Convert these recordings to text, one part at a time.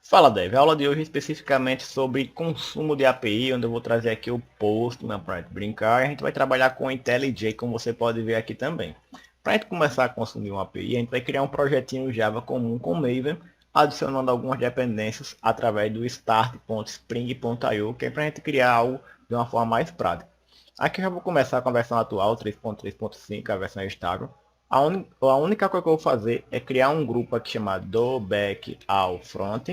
Fala Dev, a aula de hoje é especificamente sobre consumo de API, onde eu vou trazer aqui o Postman para brincar, e a gente vai trabalhar com IntelliJ, como você pode ver aqui também. Para a gente começar a consumir uma API, a gente vai criar um projetinho Java comum com Maven, adicionando algumas dependências através do start.spring.io, que é para a gente criar algo de uma forma mais prática. Aqui eu já vou começar com a versão atual, 3.3.5, a versão estável. A única coisa que eu vou fazer é criar um grupo aqui chamado do back ao front,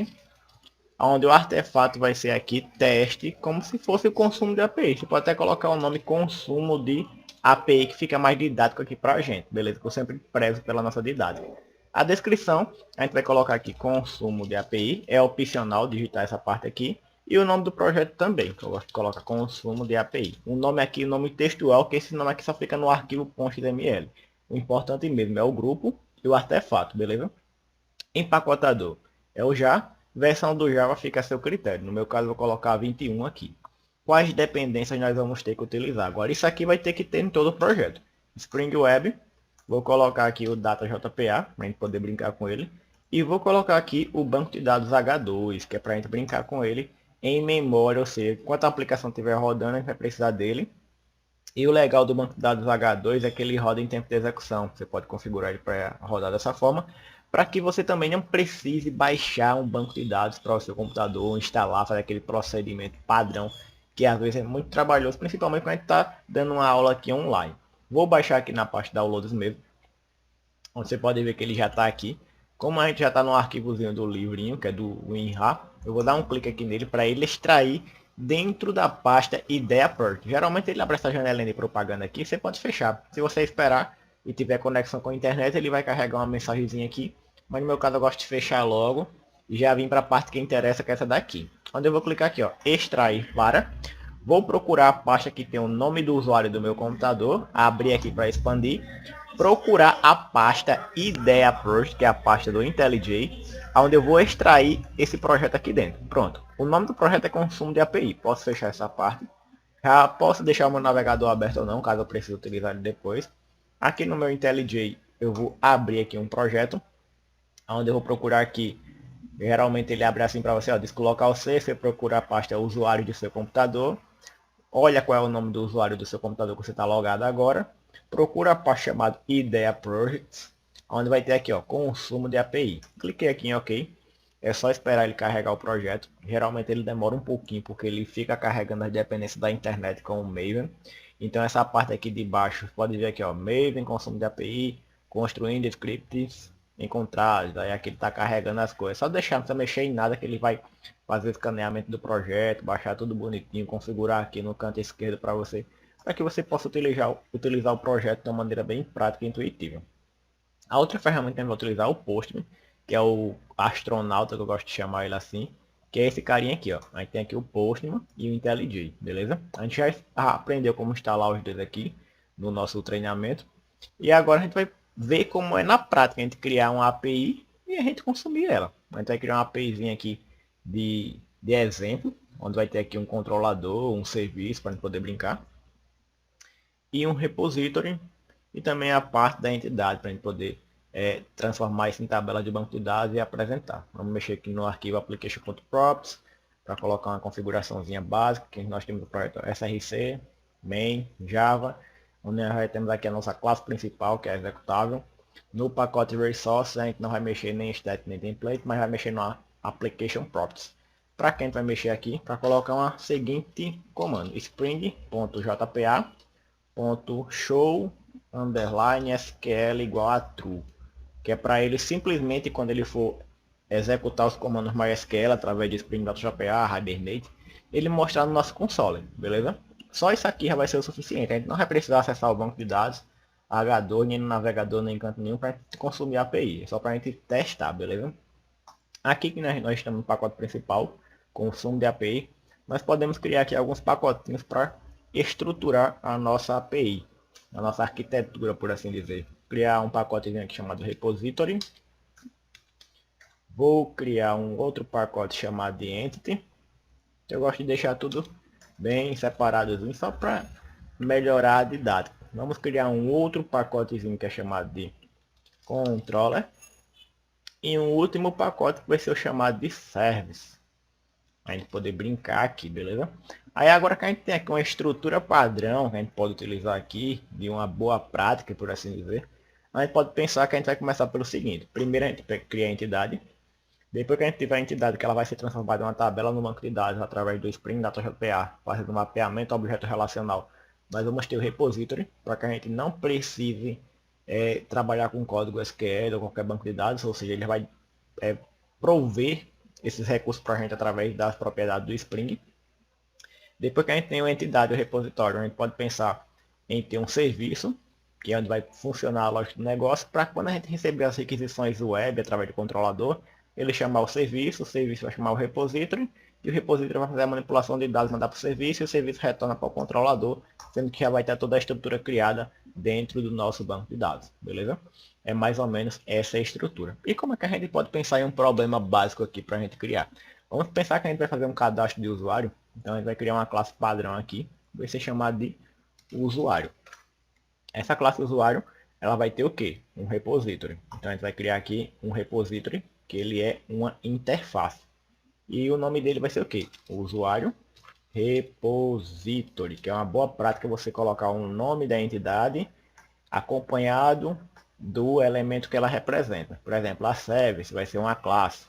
onde o artefato vai ser aqui teste, como se fosse o consumo de API. Você pode até colocar o nome consumo de API, que fica mais didático aqui para a gente, beleza? Que eu sempre prezo pela nossa didática. A descrição, a gente vai colocar aqui consumo de API, é opcional digitar essa parte aqui. E o nome do projeto também, que eu gosto de colocar consumo de API. O nome aqui, o nome textual, que esse nome aqui só fica no arquivo .xml. O importante mesmo é o grupo e o artefato, beleza? Empacotador é o já. Versão do Java fica a seu critério. No meu caso, vou colocar 21 aqui. Quais dependências nós vamos ter que utilizar? Agora, isso aqui vai ter que ter em todo o projeto. Spring Web, vou colocar aqui o DataJPA, para a gente poder brincar com ele. E vou colocar aqui o banco de dados H2, que é para a gente brincar com ele em memória, ou seja, enquanto a aplicação estiver rodando, a gente vai precisar dele. E o legal do banco de dados H2 é que ele roda em tempo de execução. Você pode configurar ele para rodar dessa forma, para que você também não precise baixar um banco de dados para o seu computador, instalar, fazer aquele procedimento padrão, que às vezes é muito trabalhoso, principalmente quando a gente está dando uma aula aqui online. Vou baixar aqui na parte downloads mesmo, onde você pode ver que ele já está aqui. Como a gente já está no arquivozinho do livrinho, que é do WinRAR, eu vou dar um clique aqui nele para ele extrair dentro da pasta IdeaPort. Geralmente ele abre essa janelinha de propaganda aqui, você pode fechar. Se você esperar e tiver conexão com a internet, ele vai carregar uma mensagenzinha aqui. Mas no meu caso eu gosto de fechar logo e já vim para a parte que interessa, que é essa daqui. Onde eu vou clicar aqui, ó, extrair para. Vou procurar a pasta que tem o nome do usuário do meu computador, abrir aqui para expandir, procurar a pasta Idea Project, que é a pasta do IntelliJ, onde eu vou extrair esse projeto aqui dentro. Pronto. O nome do projeto é consumo de API. Posso fechar essa parte. Já posso deixar o meu navegador aberto ou não, caso eu precise utilizar ele depois. Aqui no meu IntelliJ eu vou abrir aqui um projeto, onde eu vou procurar aqui. Geralmente ele abre assim para você, ó, descolocar o C, você procura a pasta usuário de seu computador. Olha qual é o nome do usuário do seu computador que você está logado agora. Procura a pasta chamada Idea Projects, onde vai ter aqui, ó, consumo de API. Cliquei aqui em OK. É só esperar ele carregar o projeto. Geralmente ele demora um pouquinho, porque ele fica carregando as dependências da internet com o Maven. Então essa parte aqui de baixo, pode ver aqui, ó, Maven, consumo de API, construindo scripts encontrados. Aí aqui ele está carregando as coisas. Só deixar, não precisa mexer em nada que ele vai fazer o escaneamento do projeto, baixar tudo bonitinho, configurar aqui no canto esquerdo para você, para que você possa utilizar o projeto de uma maneira bem prática e intuitiva. A outra ferramenta que eu vou utilizar é o Postman, que é o astronauta, que eu gosto de chamar ele assim, que é esse carinha aqui, ó. A gente tem aqui o Postman e o IntelliJ, beleza? A gente já aprendeu como instalar os dois aqui no nosso treinamento. E agora a gente vai ver como é na prática a gente criar uma API e a gente consumir ela. A gente vai criar uma APIzinha aqui de exemplo, onde vai ter aqui um controlador, um serviço para a gente poder brincar. E um repository e também a parte da entidade para a gente poder transformar isso em tabela de banco de dados e apresentar. Vamos mexer aqui no arquivo application.props para colocar uma configuraçãozinha básica que nós temos no projeto src, main, java, onde nós temos aqui a nossa classe principal, que é executável. No pacote resource a gente não vai mexer nem static nem template, mas vai mexer no application props. Para quem vai mexer aqui, para colocar uma seguinte comando, spring.jpa .show underline SQL igual a true, que é para ele simplesmente quando ele for executar os comandos MySQL através de Spring.jpa, Hibernate, ele mostrar no nosso console, beleza? Só isso aqui já vai ser o suficiente, a gente não vai precisar acessar o banco de dados H2, nem no navegador, nem em canto nenhum para consumir a API, é só para a gente testar, beleza? Aqui que nós estamos no pacote principal, consumo de API, nós podemos criar aqui alguns pacotinhos para estruturar a nossa API, a nossa arquitetura, por assim dizer. Criar um pacotezinho aqui chamado repository. Vou criar um outro pacote chamado de entity. Eu gosto de deixar tudo bem separado, só para melhorar a didática. Vamos criar um outro pacotezinho que é chamado de controller. E um último pacote que vai ser o chamado de service. A gente poder brincar aqui, beleza? Aí agora que a gente tem aqui uma estrutura padrão que a gente pode utilizar aqui, de uma boa prática, por assim dizer, a gente pode pensar que a gente vai começar pelo seguinte. Primeiro a gente cria a entidade. Depois que a gente tiver a entidade, que ela vai ser transformada em uma tabela no banco de dados através do Spring Data GPA, fazendo um mapeamento objeto relacional. Nós vamos ter o repository, para que a gente não precise trabalhar com código SQL ou qualquer banco de dados, ou seja, ele vai prover esses recursos para a gente através das propriedades do Spring. Depois que a gente tem uma entidade, o repositório, a gente pode pensar em ter um serviço, que é onde vai funcionar a lógica do negócio, para quando a gente receber as requisições web através do controlador, ele chamar o serviço vai chamar o repository, e o repository vai fazer a manipulação de dados, mandar para o serviço, e o serviço retorna para o controlador, sendo que já vai ter toda a estrutura criada dentro do nosso banco de dados, beleza? É mais ou menos essa a estrutura. E como é que a gente pode pensar em um problema básico aqui para a gente criar? Vamos pensar que a gente vai fazer um cadastro de usuário, então a gente vai criar uma classe padrão aqui, vai ser chamada de usuário. Essa classe usuário, ela vai ter o quê? Um repository. Então a gente vai criar aqui um repository, que ele é uma interface. E o nome dele vai ser o quê? O usuário repository, que é uma boa prática você colocar um nome da entidade acompanhado do elemento que ela representa. Por exemplo, a service vai ser uma classe.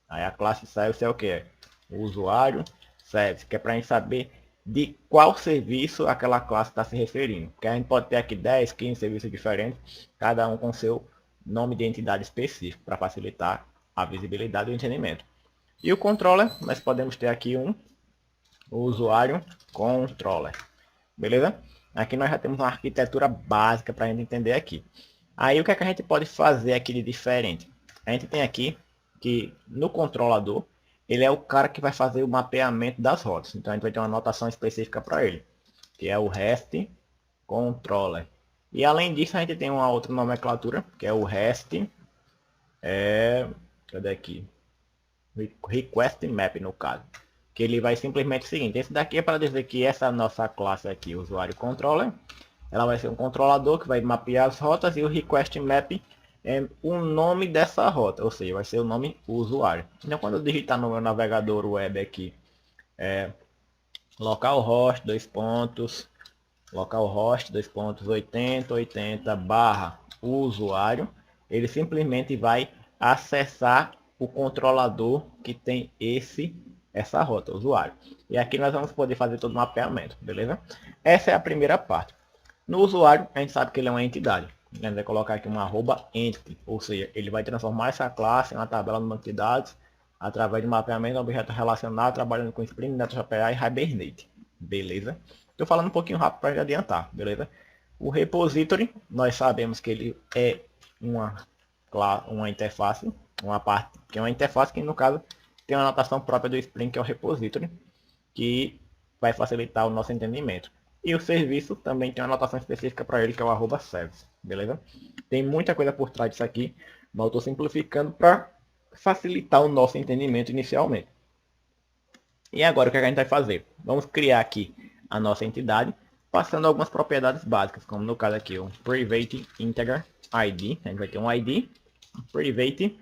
Aí a classe service é o que? O usuário service, que é para a gente saber de qual serviço aquela classe está se referindo. Porque a gente pode ter aqui 10, 15 serviços diferentes, cada um com seu nome de entidade específico, para facilitar a visibilidade e o entendimento. E o controller, nós podemos ter aqui o usuário controller. Beleza? Aqui nós já temos uma arquitetura básica para a gente entender aqui. Aí o que é que a gente pode fazer aqui de diferente? A gente tem aqui que no controlador, ele é o cara que vai fazer o mapeamento das rotas. Então a gente vai ter uma anotação específica para ele, que é o REST controller. E além disso, a gente tem uma outra nomenclatura, que é o REST, cadê aqui? Request Map, no caso. Que ele vai simplesmente o seguinte, esse daqui é para dizer que essa nossa classe aqui, usuário controller, ela vai ser um controlador que vai mapear as rotas, e o Request Map é o nome dessa rota, ou seja, vai ser o nome usuário. Então quando eu digitar no meu navegador web aqui, localhost, localhost, 8080 barra usuário, ele simplesmente vai acessar o controlador que tem essa rota, usuário. E aqui nós vamos poder fazer todo o mapeamento, beleza? Essa é a primeira parte. No usuário, a gente sabe que ele é uma entidade. A gente vai colocar aqui uma @entity, ou seja, ele vai transformar essa classe em uma tabela no banco de dados através de mapeamento de objeto relacional, trabalhando com Spring, Data.jpg e Hibernate. Beleza? Estou falando um pouquinho rápido para adiantar, beleza? O repository, nós sabemos que ele é uma interface, uma parte que é uma interface que no caso tem uma anotação própria do Spring, que é o repository, que vai facilitar o nosso entendimento. E o serviço também tem uma anotação específica para ele, que é o @service, beleza? Tem muita coisa por trás disso aqui, mas eu estou simplificando para facilitar o nosso entendimento inicialmente. E agora o que a gente vai fazer? Vamos criar aqui a nossa entidade, passando algumas propriedades básicas, como no caso aqui o private integer ID. A gente vai ter um ID, private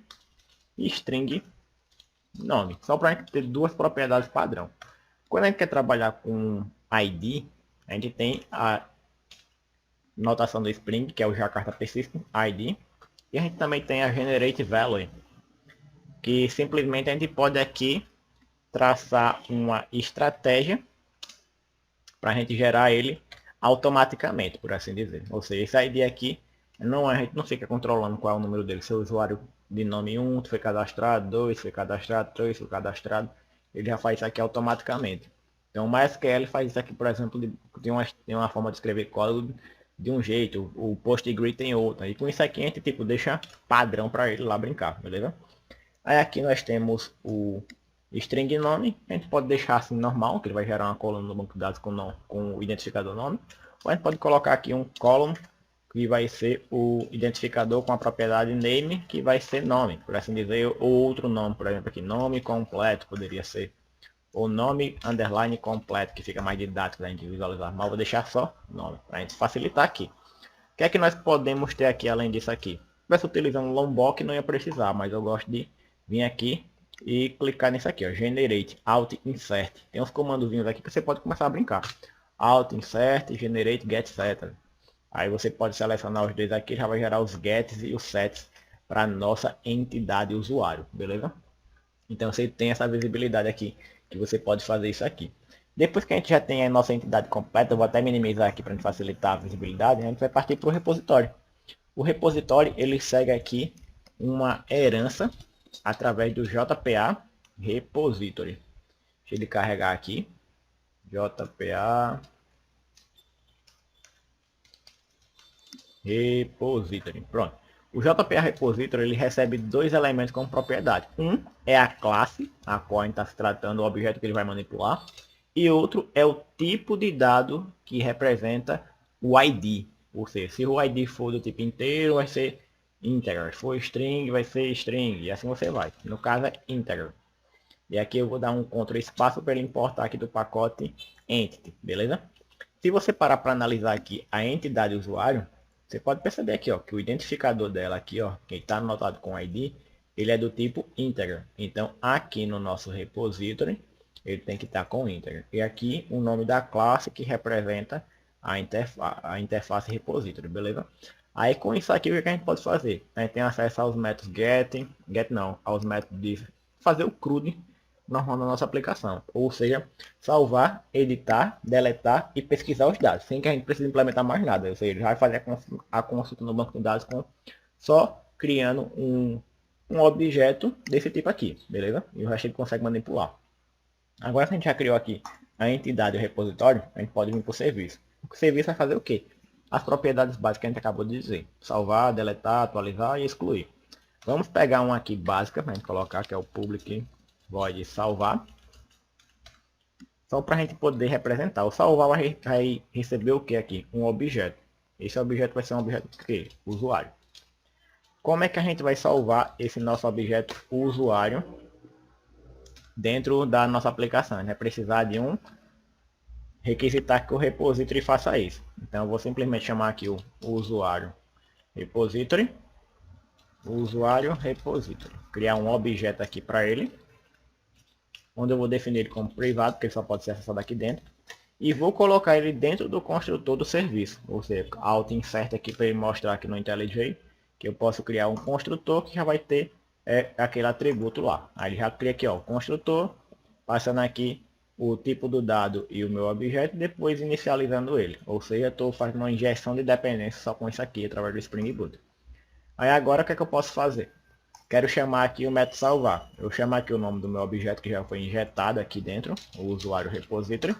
e string nome, só para a gente ter duas propriedades padrão. Quando a gente quer trabalhar com ID, a gente tem a notação do Spring, que é o Jakarta Persistent ID, e a gente também tem a Generate Value, que simplesmente a gente pode aqui traçar uma estratégia para a gente gerar ele automaticamente, por assim dizer. Ou seja, esse ID aqui, a gente não fica controlando qual é o número dele. Se o usuário de nome 1 foi cadastrado, 2 foi cadastrado, 3 foi cadastrado, ele já faz isso aqui automaticamente. Então o MySQL faz isso aqui, por exemplo, tem uma forma de escrever código de um jeito, o PostgreSQL tem outra. E com isso aqui a gente tipo, deixa padrão para ele lá brincar, beleza? Aí aqui nós temos o string nome, a gente pode deixar assim normal, que ele vai gerar uma coluna no banco de dados com o identificador nome. Ou a gente pode colocar aqui um column, que vai ser o identificador com a propriedade name, que vai ser nome, por assim dizer, ou outro nome, por exemplo aqui, nome completo, poderia ser. Ou nome underline completo, que fica mais didático da gente visualizar, mas vou deixar só nome, para a gente facilitar aqui. O que é que nós podemos ter aqui além disso aqui? estivesse utilizando Lombok não ia precisar, mas eu gosto de vir aqui e clicar nisso aqui, ó, Generate, Alt, Insert. Tem uns comandozinhos aqui que você pode começar a brincar. Alt, Insert, Generate, Get Set. Aí você pode selecionar os dois aqui, já vai gerar os gets e os sets para nossa entidade usuário, beleza? Então você tem essa visibilidade aqui, que você pode fazer isso aqui. Depois que a gente já tem a nossa entidade completa, eu vou até minimizar aqui para facilitar a visibilidade, a gente vai partir para o repositório. O repositório ele segue aqui uma herança através do JPA Repository. Deixa ele carregar aqui. JPA Repository. Pronto. O JPA Repository ele recebe dois elementos como propriedade. Um é a classe, a qual a gente está se tratando, o objeto que ele vai manipular. E outro é o tipo de dado que representa o ID. Ou seja, se o ID for do tipo inteiro, vai ser integer. Se for string, vai ser string. E assim você vai. No caso é integer. E aqui eu vou dar um Ctrl espaço para ele importar aqui do pacote entity, beleza? Se você parar para analisar aqui a entidade usuário, você pode perceber aqui, ó, que o identificador dela aqui, ó, que está anotado com ID, ele é do tipo integer. Então, aqui no nosso repository, ele tem que estar com integer. E aqui o nome da classe que representa a interface repository, beleza? Aí com isso aqui, o que a gente pode fazer? A gente tem acesso aos métodos aos métodos de fazer o CRUD normal na nossa aplicação. Ou seja, salvar, editar, deletar e pesquisar os dados, sem que a gente precise implementar mais nada. Ou seja, ele vai fazer a consulta no banco de dados só criando um objeto desse tipo aqui, beleza? E o resto ele consegue manipular. Agora que a gente já criou aqui a entidade e o repositório, a gente pode vir para o serviço. O serviço vai fazer o quê? As propriedades básicas que a gente acabou de dizer. Salvar, deletar, atualizar e excluir. Vamos pegar uma aqui básica para a gente colocar, que é o public void salvar. Só para a gente poder representar. O salvar vai receber o que aqui? Um objeto. Esse objeto vai ser um objeto que? Usuário. Como é que a gente vai salvar esse nosso objeto usuário dentro da nossa aplicação? A gente vai precisar de um requisitar que o repository faça isso. Então eu vou simplesmente chamar aqui o usuário repository. Usuário repository. Criar um objeto aqui para ele, onde eu vou definir ele como privado, porque ele só pode ser acessado aqui dentro. E vou colocar ele dentro do construtor do serviço. Ou seja, Alt Insert aqui para ele mostrar aqui no IntelliJ que eu posso criar um construtor que já vai ter aquele atributo lá. Aí ele já cria aqui, ó, o construtor, passando aqui o tipo do dado e o meu objeto, depois inicializando ele. Ou seja, estou fazendo uma injeção de dependência só com isso aqui, através do Spring Boot. Aí agora o que é que eu posso fazer? Quero chamar aqui o método salvar. Eu chamo aqui o nome do meu objeto que já foi injetado aqui dentro, o usuário repository,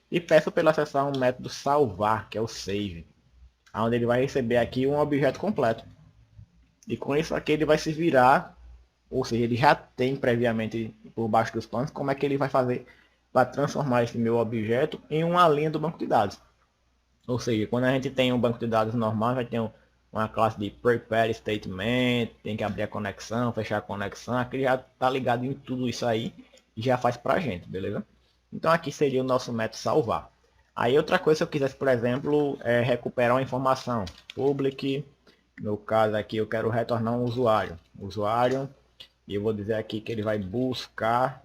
e peço para ele acessar um método salvar, que é o save, onde ele vai receber aqui um objeto completo. E com isso aqui ele vai se virar, ou seja, ele já tem previamente por baixo dos panos como é que ele vai fazer para transformar esse meu objeto em uma linha do banco de dados. Ou seja, quando a gente tem um banco de dados normal, vai ter uma classe de prepare statement, tem que abrir a conexão, fechar a conexão, aqui já está ligado em tudo isso aí e já faz para a gente, beleza? Então aqui seria o nosso método salvar. Aí outra coisa, se eu quisesse, por exemplo, recuperar uma informação, public, no caso aqui eu quero retornar um usuário, e eu vou dizer aqui que ele vai buscar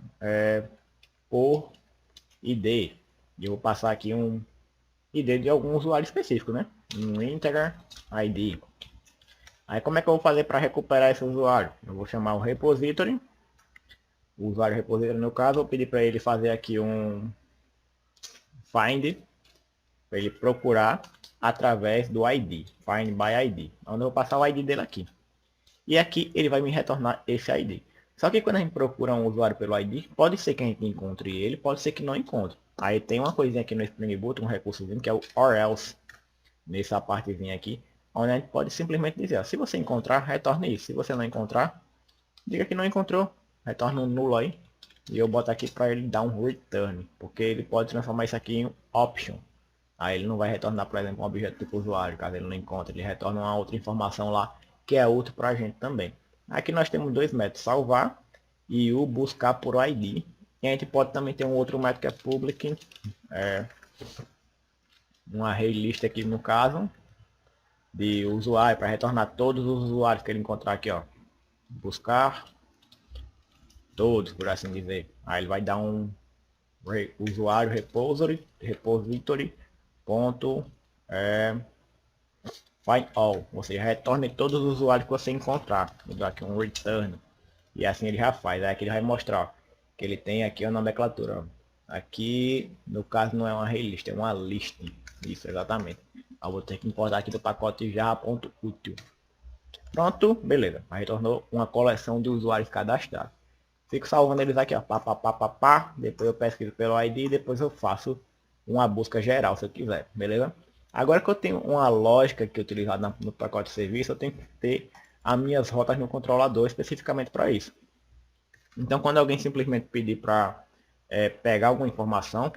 por ID, e eu vou passar aqui um ID de algum usuário específico, né? Um integer ID. Aí como é que eu vou fazer para recuperar esse usuário? Eu vou chamar o repository, o usuário repository no caso, vou pedir para ele fazer aqui um find, para ele procurar através do ID, find by ID, onde eu vou passar o ID dele aqui. E aqui ele vai me retornar esse ID. Só que quando a gente procura um usuário pelo ID, pode ser que a gente encontre ele, pode ser que não encontre. Aí tem uma coisinha aqui no Spring Boot, um recursozinho que é o or else, nessa partezinha aqui, onde a gente pode simplesmente dizer, ó, se você encontrar, retorne isso. Se você não encontrar, diga que não encontrou, retorna um nulo aí. E eu boto aqui para ele dar um return, porque ele pode transformar isso aqui em option. Aí ele não vai retornar, por exemplo, um objeto tipo usuário, caso ele não encontre, ele retorna uma outra informação lá, que é útil para a gente também. Aqui nós temos dois métodos, salvar e o buscar por ID. E a gente pode também ter um outro método que é public, uma array list aqui no caso, de usuário para retornar todos os usuários que ele encontrar aqui, ó. Buscar todos, por assim dizer. Aí ele vai dar um usuário repository ponto find all, ou seja, retorne todos os usuários que você encontrar. Vou dar aqui um return e assim ele já faz. Aí aqui ele vai mostrar, ó, que ele tem aqui a nomenclatura, ó. Aqui no caso não é uma relist, é uma list. Isso, exatamente. Eu vou ter que importar aqui do pacote java.util. Pronto, beleza. Aí retornou uma coleção de usuários cadastrados. Fico salvando eles aqui, ó. Pá, pá, pá, pá, pá. Depois eu pesquiso pelo ID e depois eu faço uma busca geral, se eu quiser, beleza? Agora que eu tenho uma lógica que utilizada no pacote de serviço, eu tenho que ter as minhas rotas no controlador especificamente para isso. Então, quando alguém simplesmente pedir para pegar alguma informação,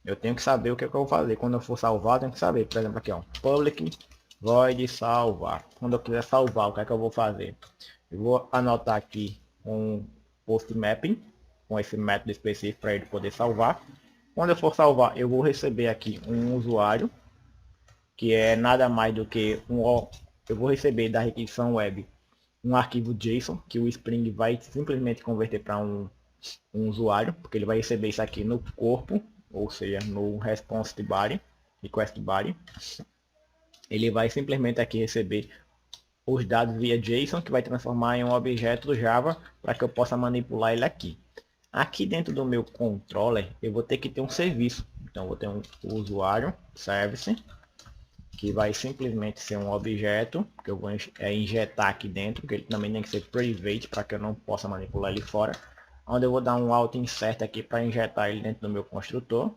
eu tenho que saber o que, é que eu vou fazer. Quando eu for salvar, eu tenho que saber. Por exemplo, aqui, ó, public void salvar. Quando eu quiser salvar, o que é que eu vou fazer? Eu vou anotar aqui um post mapping com esse método específico para ele poder salvar. Quando eu for salvar, eu vou receber aqui um usuário, que é nada mais do que eu vou receber da requisição web um arquivo JSON que o Spring vai simplesmente converter para um usuário, porque ele vai receber isso aqui no corpo, ou seja, no response body, request body. Ele vai simplesmente aqui receber os dados via JSON, que vai transformar em um objeto do Java para que eu possa manipular ele aqui. Aqui dentro do meu controller, eu vou ter que ter um serviço. Então, vou ter um usuário service, que vai simplesmente ser um objeto que eu vou injetar aqui dentro, porque ele também tem que ser private para que eu não possa manipular ele fora. Onde eu vou dar um alt insert aqui para injetar ele dentro do meu construtor.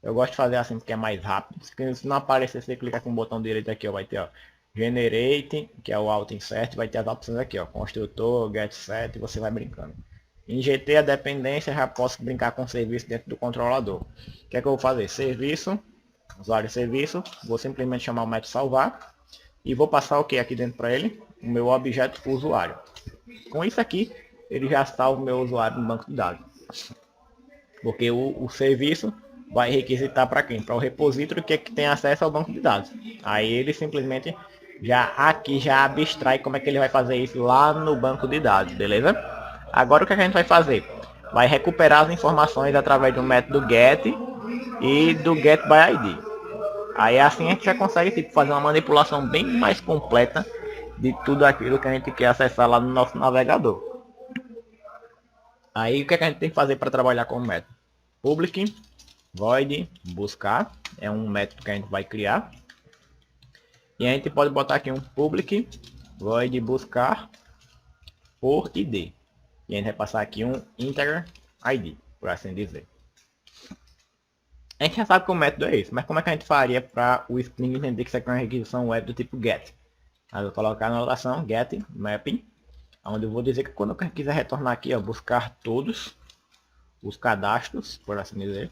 Eu gosto de fazer assim porque é mais rápido. Se não aparecer, você clica com o botão direito aqui, ó, vai ter, ó, generate, que é o alt insert, vai ter as opções aqui, ó, construtor, get set, e você vai brincando. Injetei a dependência, já posso brincar com o serviço dentro do controlador. O que é que eu vou fazer? Serviço, usuário serviço, vou simplesmente chamar o método salvar e vou passar o que aqui dentro para ele? O meu objeto usuário. Com isso aqui, ele já salva o meu usuário no banco de dados. Porque o serviço vai requisitar para quem? Para o repositório que tem acesso ao banco de dados. Aí ele simplesmente já abstrai como é que ele vai fazer isso lá no banco de dados, beleza? Agora o que a gente vai fazer? Vai recuperar as informações através do método get e do get by ID. Aí assim a gente já consegue tipo, fazer uma manipulação bem mais completa de tudo aquilo que a gente quer acessar lá no nosso navegador. Aí o que a gente tem que fazer para trabalhar com o método? Public void buscar é um método que a gente vai criar. E a gente pode botar aqui um public void buscar por ID. E a gente vai passar aqui um integer ID, por assim dizer. A gente já sabe que o método é esse, mas como é que a gente faria para o Spring entender que isso aqui é uma requisição web do tipo get? Aí eu vou colocar na anotação get mapping, onde eu vou dizer que quando eu quiser retornar aqui, ó, buscar todos os cadastros, por assim dizer,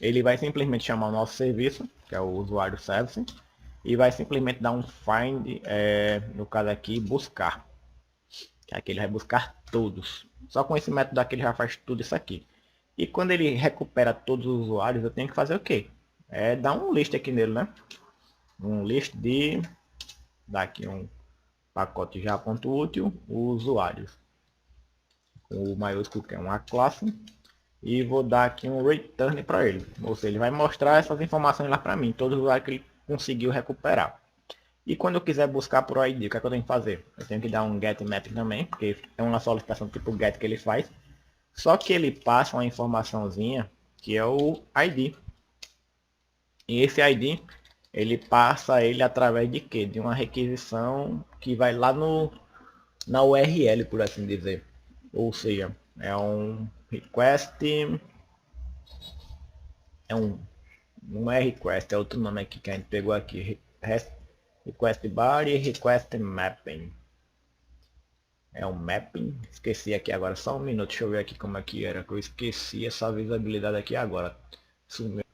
ele vai simplesmente chamar o nosso serviço, que é o usuário service, e vai simplesmente dar um find, no caso aqui, buscar. Que aqui ele vai buscar todos. Só com esse método aqui ele já faz tudo isso aqui. E quando ele recupera todos os usuários, eu tenho que fazer o quê? Dar um list aqui nele, né? Um list de... Daqui um pacote já.util, usuários. O maiúsculo que é uma classe. E vou dar aqui um return para ele. Ou seja, ele vai mostrar essas informações lá para mim. Todos os usuários que ele conseguiu recuperar. E quando eu quiser buscar por ID, o que é que eu tenho que fazer? Eu tenho que dar um get map também, porque é uma solicitação tipo get que ele faz. Só que ele passa uma informaçãozinha que é o ID. E esse ID, ele passa ele através de quê? De uma requisição que vai lá na URL, por assim dizer. Ou seja, é um request, não é request, é outro nome aqui que a gente pegou aqui. Request body, request mapping. É um mapping. Esqueci aqui agora, só um minuto, deixa eu ver aqui como é que era, que eu esqueci essa visibilidade aqui agora. Sumiu.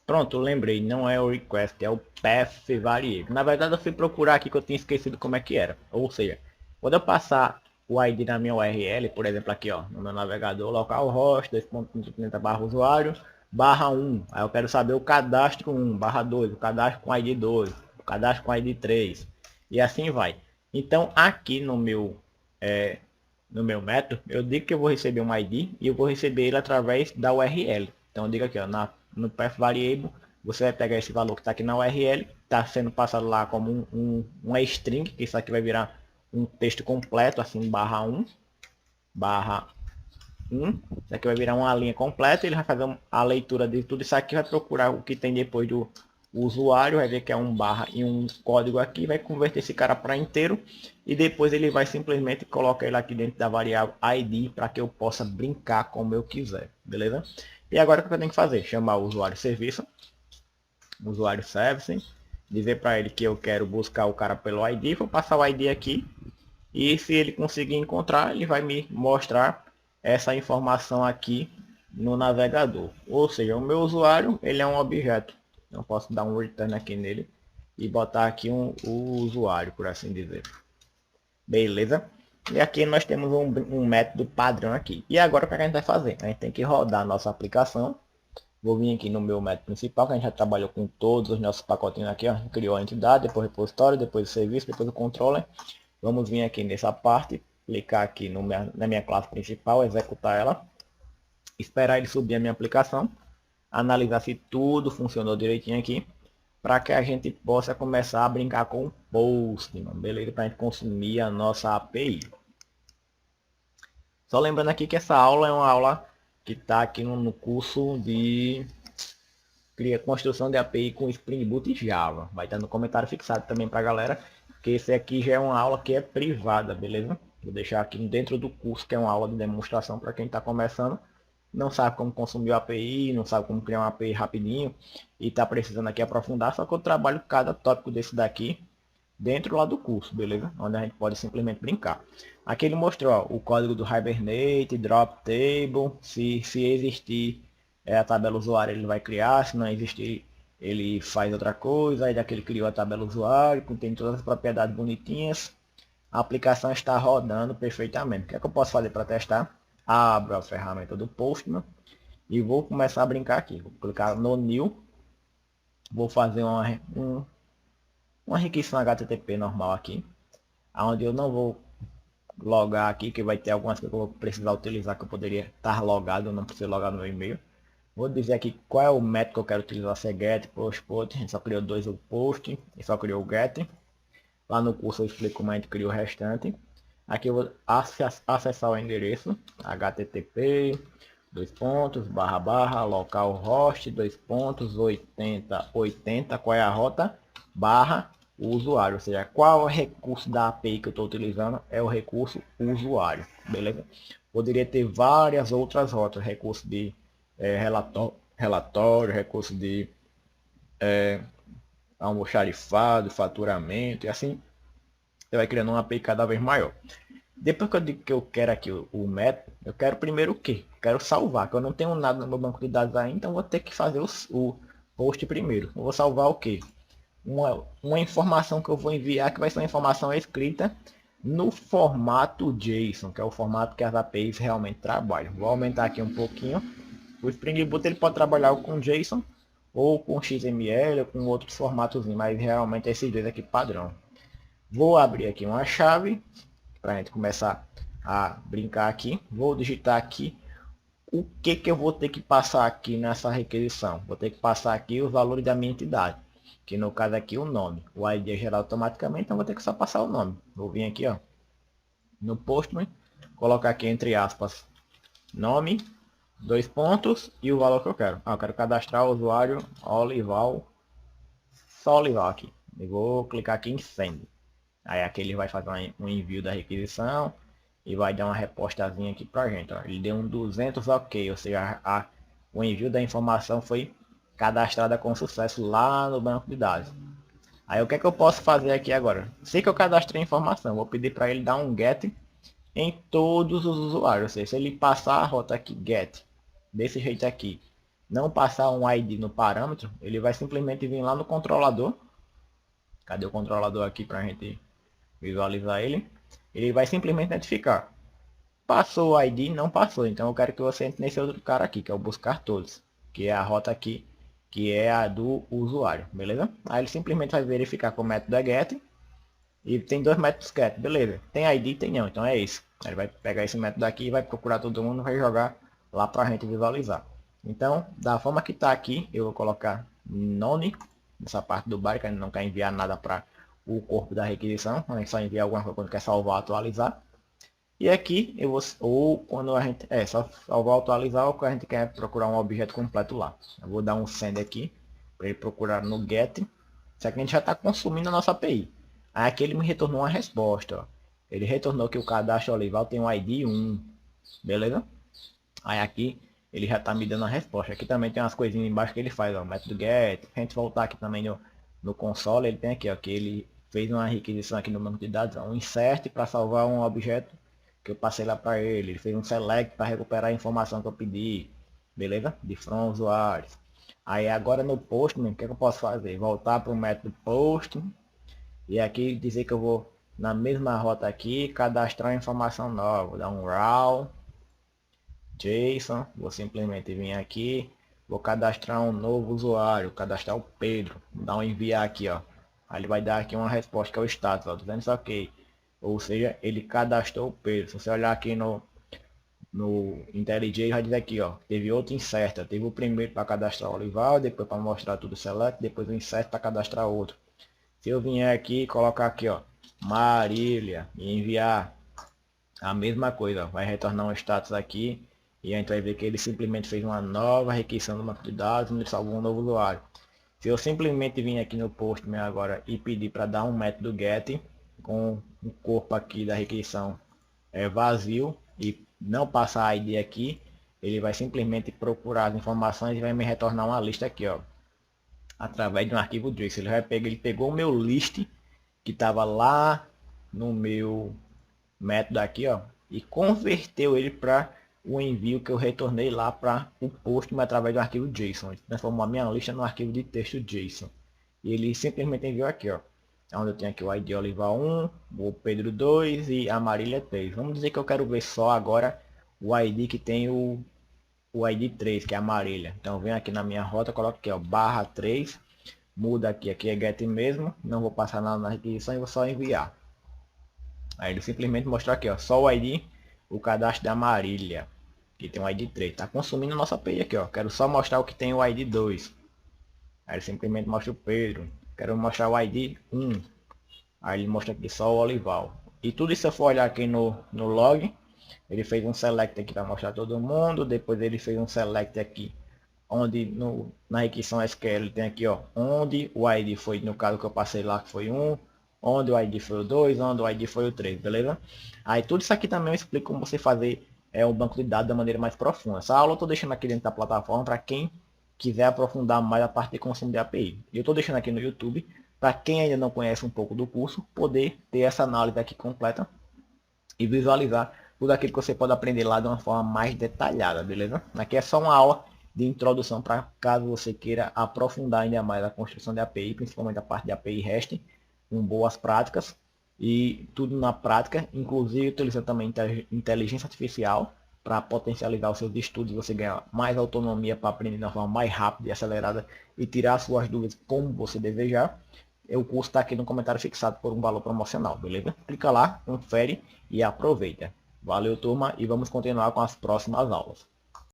Pronto, lembrei, não é o request, é o path variable. Na verdade eu fui procurar aqui que eu tinha esquecido como é que era. Ou seja, quando eu passar o ID na minha URL, por exemplo aqui ó, no meu navegador, localhost 2.30/usuário, /1. Aí eu quero saber o cadastro 1, /2, o cadastro com ID 2, o cadastro com ID 3. E assim vai. Então aqui no meu método, eu digo que eu vou receber um ID e eu vou receber ele através da URL. Então eu digo aqui, ó, no path variable, você vai pegar esse valor que está aqui na URL, está sendo passado lá como uma string, que isso aqui vai virar um texto completo, assim, /1, /1. Isso aqui vai virar uma linha completa, ele vai fazer a leitura de tudo isso aqui, vai procurar o que tem depois do usuário, vai ver que é um barra e um código aqui, vai converter esse cara para inteiro e depois ele vai simplesmente colocar ele aqui dentro da variável ID para que eu possa brincar como eu quiser, beleza? E agora o que eu tenho que fazer? Chamar o usuário serviço, usuário service, dizer para ele que eu quero buscar o cara pelo ID, vou passar o ID aqui e se ele conseguir encontrar, ele vai me mostrar essa informação aqui no navegador. Ou seja, o meu usuário ele é um objeto. Eu posso dar um return aqui nele e botar aqui o usuário, por assim dizer. Beleza? E aqui nós temos um método padrão aqui. E agora o que a gente vai fazer? A gente tem que rodar a nossa aplicação. Vou vir aqui no meu método principal, que a gente já trabalhou com todos os nossos pacotinhos aqui. Ó. Criou a entidade, depois o repositório, depois o serviço, depois o controller. Vamos vir aqui nessa parte, clicar aqui na minha classe principal, executar ela, esperar ele subir a minha aplicação, analisar se tudo funcionou direitinho aqui, para que a gente possa começar a brincar com o Postman, beleza? Para a gente consumir a nossa API. Só lembrando aqui que essa aula é uma aula que está aqui no curso de construção de API com Spring Boot e Java. Vai estar no comentário fixado também para a galera, que esse aqui já é uma aula que é privada, beleza? Vou deixar aqui dentro do curso, que é uma aula de demonstração para quem está começando, não sabe como consumir o API, não sabe como criar uma API rapidinho e está precisando aqui aprofundar, só que eu trabalho cada tópico desse daqui dentro lá do curso, beleza? Onde a gente pode simplesmente brincar. Aqui ele mostrou ó, o código do Hibernate, Drop Table, se existir a tabela usuário ele vai criar, se não existir ele faz outra coisa, aí daqui ele criou a tabela usuário, contém todas as propriedades bonitinhas, a aplicação está rodando perfeitamente. O que é que eu posso fazer para testar? Abro a ferramenta do Postman e vou começar a brincar aqui. Vou clicar no New, vou fazer uma requisição HTTP normal aqui, onde eu não vou logar aqui, que vai ter algumas coisas que eu vou precisar utilizar que eu poderia estar logado, eu não preciso logar no meu e-mail. Vou dizer aqui qual é o método que eu quero utilizar, se é get, post, a gente só criou dois, o post e só criou o get. Lá no curso eu explico como a gente criou o restante. Aqui eu vou acessar o endereço http localhost 8080, qual é a rota, barra o usuário, ou seja, qual é o recurso da API que eu estou utilizando, é o recurso usuário, beleza? Poderia ter várias outras rotas, recurso de relatório, recurso de almoxarifado, faturamento e assim você vai criando uma API cada vez maior. Depois que eu digo que eu quero aqui o método, eu quero primeiro o que? Quero salvar, que eu não tenho nada no meu banco de dados ainda, então vou ter que fazer o post primeiro. Eu vou salvar o que? Uma informação que eu vou enviar, que vai ser uma informação escrita no formato JSON, que é o formato que as APIs realmente trabalham. Vou aumentar aqui um pouquinho. O Spring Boot ele pode trabalhar com JSON, ou com XML, ou com outros formatos, mas realmente esses dois aqui padrão. Vou abrir aqui uma chave para a gente começar a brincar aqui. Vou digitar aqui o que eu vou ter que passar aqui nessa requisição. Vou ter que passar aqui os valores da minha entidade, que no caso aqui o nome. O ID é gerado automaticamente, então vou ter que só passar o nome. Vou vir aqui ó, no Postman, colocar aqui entre aspas nome, dois pontos e o valor que eu quero. Eu quero cadastrar o usuário Olival, só Olival aqui. Eu vou clicar aqui em Send. Aí aqui ele vai fazer um envio da requisição e vai dar uma repostazinha aqui pra gente. Ó. Ele deu um 200 ok, ou seja, o envio da informação foi cadastrada com sucesso lá no banco de dados. Aí o que é que eu posso fazer aqui agora? Sei que eu cadastrei a informação, vou pedir para ele dar um get em todos os usuários. Ou seja, se ele passar a rota aqui get, desse jeito aqui, não passar um ID no parâmetro, ele vai simplesmente vir lá no controlador. Cadê o controlador aqui para a gente visualizar ele? Ele vai simplesmente identificar. Passou o ID, não passou. Então eu quero que você entre nesse outro cara aqui, que é o buscar todos. que é a rota aqui, que é a do usuário, beleza? Aí ele simplesmente vai verificar com o método get, e tem dois métodos get, beleza? Tem ID, tem não, então é isso. Ele vai pegar esse método aqui, vai procurar todo mundo, vai jogar lá para a gente visualizar. Então, da forma que está aqui, eu vou colocar none, nessa parte do byte, que a gente não quer enviar nada para o corpo da requisição, a gente só envia alguma coisa quando quer salvar, atualizar. E aqui, eu vou, ou quando a gente, só salvar, atualizar, ou quando a gente quer procurar um objeto completo lá. Eu vou dar um send aqui, para ele procurar no get. Isso aqui a gente já está consumindo a nossa API. Aí aqui ele me retornou uma resposta, ó. Ele retornou que o cadastro Olival tem um ID 1, beleza? Aí aqui ele já está me dando a resposta. Aqui também tem umas coisinhas embaixo que ele faz, ó, o método get. Se a gente voltar aqui também no console, ele tem aqui, ó, que ele fez uma requisição aqui no banco de dados, ó, um insert para salvar um objeto que eu passei lá para ele. Ele fez um select para recuperar a informação que eu pedi, beleza? De from usuários. Aí agora no postman, o que, é que eu posso fazer? Voltar para o método post e aqui dizer que eu vou na mesma rota aqui cadastrar informação nova. Vou dar um raw JSON, vou simplesmente vir aqui, vou cadastrar um novo usuário, cadastrar o Pedro, vou dar um enviar aqui, ó. Aí ele vai dar aqui uma resposta que é o status, ó, dizendo isso ok. Ou seja, ele cadastrou o Pedro. Se você olhar aqui no IntelliJ, vai dizer aqui, ó, teve outro insert, teve o primeiro para cadastrar o Olival, depois para mostrar tudo select, depois o insert para cadastrar outro. Se eu vier aqui e colocar aqui, ó, Marília e enviar a mesma coisa, ó, vai retornar um status aqui e a gente vai ver que ele simplesmente fez uma nova requisição do banco de dados onde ele salvou um novo usuário. Se eu simplesmente vir aqui no Postman agora e pedir para dar um método get com o corpo aqui da requisição vazio e não passar a ID aqui, ele vai simplesmente procurar as informações e vai me retornar uma lista aqui, ó, através de um arquivo JSON. Ele pegou o meu list que estava lá no meu método aqui, ó, e converteu ele para o envio que eu retornei lá para o Postman através do arquivo JSON. Ele transformou a minha lista no arquivo de texto JSON. E ele simplesmente enviou aqui, ó, onde eu tenho aqui o ID Olival 1, o Pedro 2 e a Marília 3. Vamos dizer que eu quero ver só agora o ID que tem o ID 3, que é a Marília. Então eu venho aqui na minha rota, coloco aqui, ó, /3, muda aqui é get mesmo, não vou passar nada na requisição e vou só enviar. Aí ele simplesmente mostrar aqui, ó, só o ID, o cadastro da Marília, que tem o ID 3. Tá consumindo nossa API aqui, ó. Quero só mostrar o que tem o ID 2. Aí ele simplesmente mostra o Pedro. Quero mostrar o ID 1. Aí ele mostra aqui só o Olival. E tudo isso, se eu for olhar aqui no log, ele fez um select aqui para mostrar todo mundo. Depois ele fez um select aqui, onde na requisição SQL tem aqui, ó, onde o ID foi, no caso que eu passei lá, que foi 1, onde o ID foi o 2, onde o ID foi o 3, beleza? Aí tudo isso aqui também eu explico como você fazer um banco de dados da maneira mais profunda. Essa aula eu estou deixando aqui dentro da plataforma para quem quiser aprofundar mais a parte de consumo de API. Eu estou deixando aqui no YouTube para quem ainda não conhece um pouco do curso, poder ter essa análise aqui completa e visualizar tudo aquilo que você pode aprender lá de uma forma mais detalhada, beleza? Aqui é só uma aula de introdução para caso você queira aprofundar ainda mais a construção de API, principalmente a parte de API REST, com boas práticas e tudo na prática, inclusive utilizando também inteligência artificial para potencializar os seus estudos, você ganhar mais autonomia para aprender de uma forma mais rápida e acelerada e tirar suas dúvidas como você desejar. O curso está aqui no comentário fixado por um valor promocional, beleza? Clica lá, confere e aproveita. Valeu, turma, e vamos continuar com as próximas aulas.